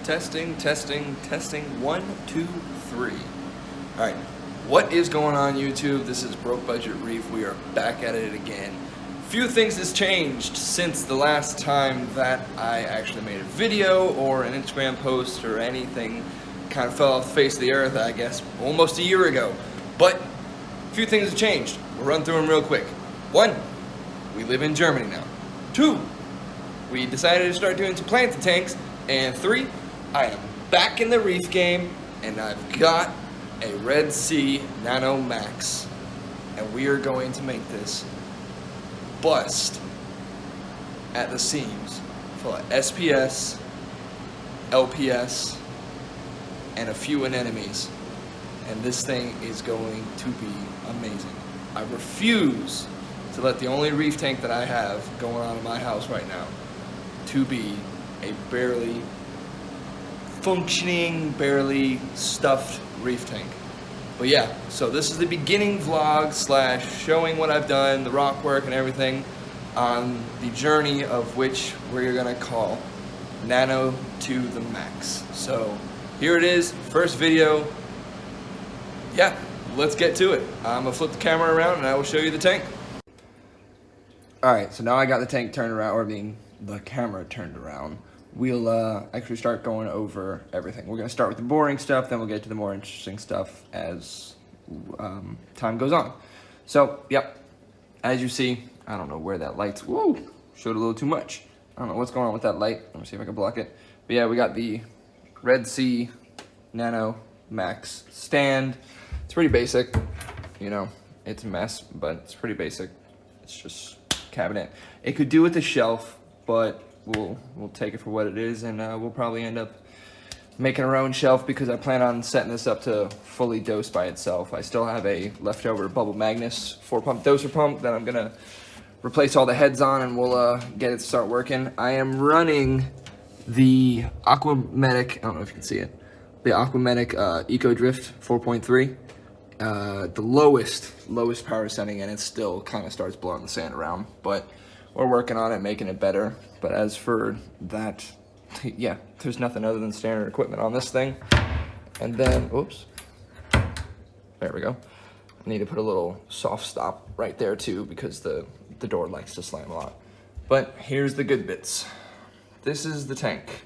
Testing, testing, testing. 1, 2, 3. All right. What is going on, YouTube? This is Broke Budget Reef. We are back at it again. Few things has changed since the last time that I actually made a video or an Instagram post or anything. Kind of fell off the face of the earth, I guess, almost a year ago. But a few things have changed. We'll run through them real quick. 1, we live in Germany now. 2, we decided to start doing some planted tanks. And 3, I am back in the reef game, and I've got a Red Sea Nano Max, and we are going to make this bust at the seams full of SPS, LPS, and a few anemones, and this thing is going to be amazing. I refuse to let the only reef tank that I have going on in my house right now to be a barely functioning, barely stuffed reef tank. But yeah, so this is the beginning vlog / showing what I've done, the rock work and everything on the journey of which we're gonna call Nano to the Max. So here it is, first video. Yeah, let's get to it. I'm gonna flip the camera around and I will show you the tank. All right, so now I got the tank turned around, or the camera turned around. We'll actually start going over everything. We're gonna start with the boring stuff, then we'll get to the more interesting stuff as time goes on. So, yep, as you see, I don't know where that light's, whoa, showed a little too much. I don't know what's going on with that light. Let me see if I can block it. But yeah, we got the Red Sea Nano Max stand. It's pretty basic, you know, it's a mess, but it's pretty basic. It's just cabinet. It could do with the shelf, but we'll take it for what it is, and we'll probably end up making our own shelf because I plan on setting this up to fully dose by itself. I still have a leftover Bubble Magnus 4-pump doser pump that I'm gonna replace all the heads on, and we'll get it to start working. I am running the Aquamatic, I don't know if you can see it, the Aquamatic Eco Drift 4.3, the lowest power setting, and it still kind of starts blowing the sand around, but we're working on it, making it better. But as for that, yeah, there's nothing other than standard equipment on this thing. And then, oops, there we go. I need to put a little soft stop right there too, because the door likes to slam a lot. But here's the good bits. This is the tank.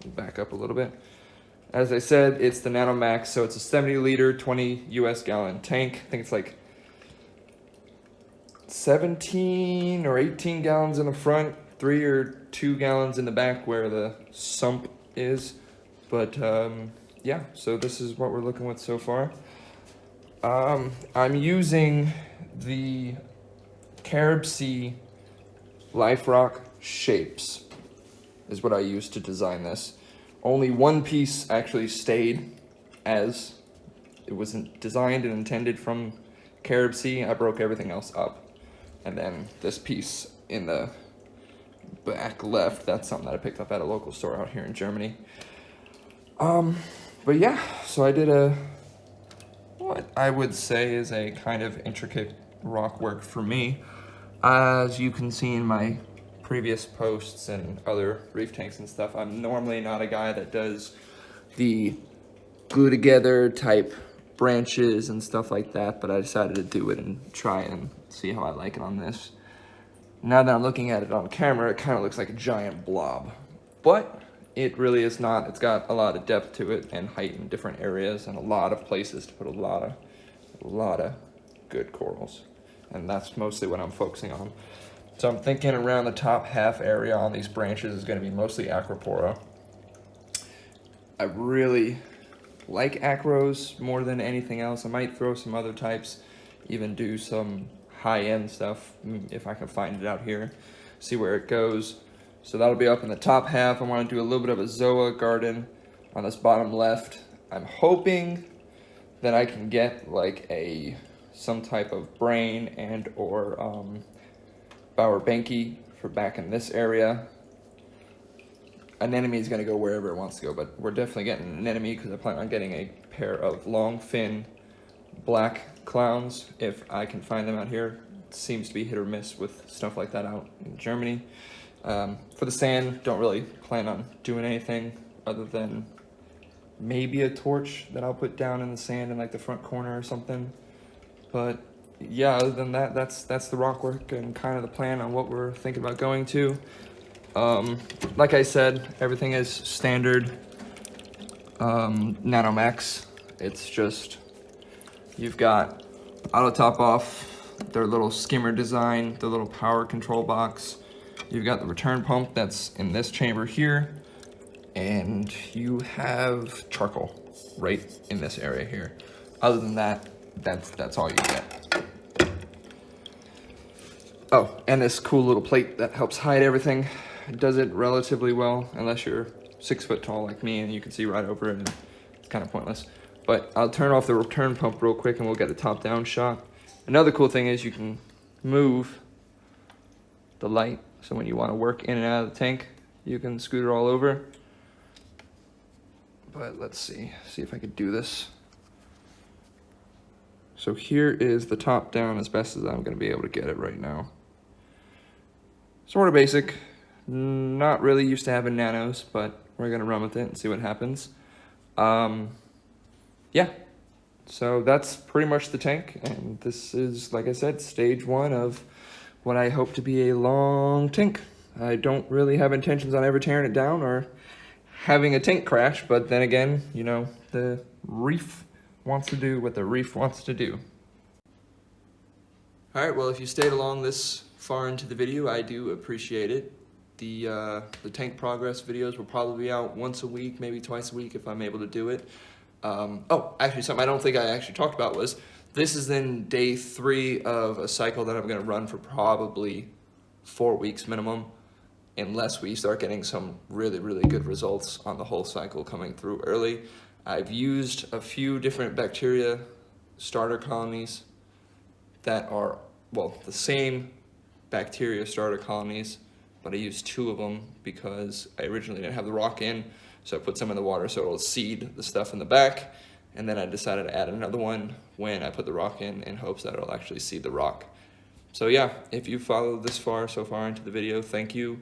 Back up a little bit. As I said, it's the Nano Max, so it's a 70 liter, 20 US gallon tank. I think it's like 17 or 18 gallons in the front, 3 or 2 gallons in the back where the sump is. But yeah, so this is what we're looking with so far. I'm using the RedSea Life Rock shapes is what I used to design this. Only one piece actually stayed as it wasn't designed and intended from RedSea. I broke everything else up. And then this piece in the back left, that's something that I picked up at a local store out here in Germany. But yeah, so I did what I would say is a kind of intricate rock work for me. As you can see in my previous posts and other reef tanks and stuff, I'm normally not a guy that does the glue together type branches and stuff like that, but I decided to do it and try and see how I like it on this. Now that I'm looking at it on camera, it kind of looks like a giant blob, but it really is not. It's got a lot of depth to it and height in different areas and a lot of places to put a lot of good corals, and that's mostly what I'm focusing on. So I'm thinking around the top half area on these branches is going to be mostly Acropora. I really like acros more than anything else. I might throw some other types, even do some high-end stuff if I can find it out here, see where it goes. So that'll be up in the top half. I want to do a little bit of a Zoa garden on this bottom left. I'm hoping that I can get like some type of brain and or Bauer Benke for back in this area. Anemone is going to go wherever it wants to go, but we're definitely getting an anemone because I plan on getting a pair of long fin black clowns if I can find them out here. It seems to be hit or miss with stuff like that out in Germany. For the sand, don't really plan on doing anything. other than maybe a torch that I'll put down in the sand in like the front corner or something. But yeah, other than that, that's the rock work and kind of the plan on what we're thinking about going to. Like I said, everything is standard Nano Max. It's just, you've got auto top off, their little skimmer design, the little power control box. You've got the return pump that's in this chamber here, and you have charcoal right in this area here. Other than that, that's all you get. Oh, and this cool little plate that helps hide everything. It does it relatively well, unless you're 6 foot tall like me and you can see right over it, and it's kind of pointless. But I'll turn off the return pump real quick and we'll get a top-down shot. Another cool thing is you can move the light, so when you want to work in and out of the tank, you can scoot it all over. But let's see if I could do this. So here is the top down as best as I'm going to be able to get it right now. Sort of basic, not really used to having nanos, but we're going to run with it and see what happens. Yeah, so that's pretty much the tank, and this is, like I said, stage 1 of what I hope to be a long tank. I don't really have intentions on ever tearing it down or having a tank crash, but then again, you know, the Reef wants to do what the Reef wants to do. All right, well, if you stayed along this far into the video, I do appreciate it. The tank progress videos will probably be out once a week, maybe twice a week if I'm able to do it. Oh, actually, something I don't think I actually talked about was, this is then day 3 of a cycle that I'm gonna run for probably 4 weeks minimum, unless we start getting some really, really good results on the whole cycle coming through early. I've used a few different bacteria starter colonies that are, well, the same bacteria starter colonies, but I used 2 of them because I originally didn't have the rock in, so I put some in the water so it'll seed the stuff in the back, and then I decided to add another one when I put the rock in hopes that it'll actually seed the rock. So yeah, if you followed this far, so far into the video, thank you.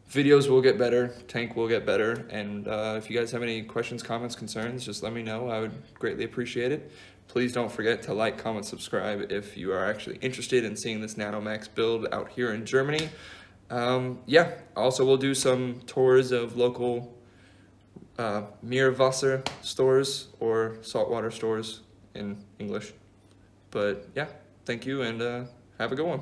Videos will get better, tank will get better, and if you guys have any questions, comments, concerns, just let me know. I would greatly appreciate it. Please don't forget to like, comment, subscribe if you are actually interested in seeing this Nano Max build out here in Germany. Yeah, also we'll do some tours of local Meerwasser stores, or saltwater stores in English. But yeah, thank you, and have a good one.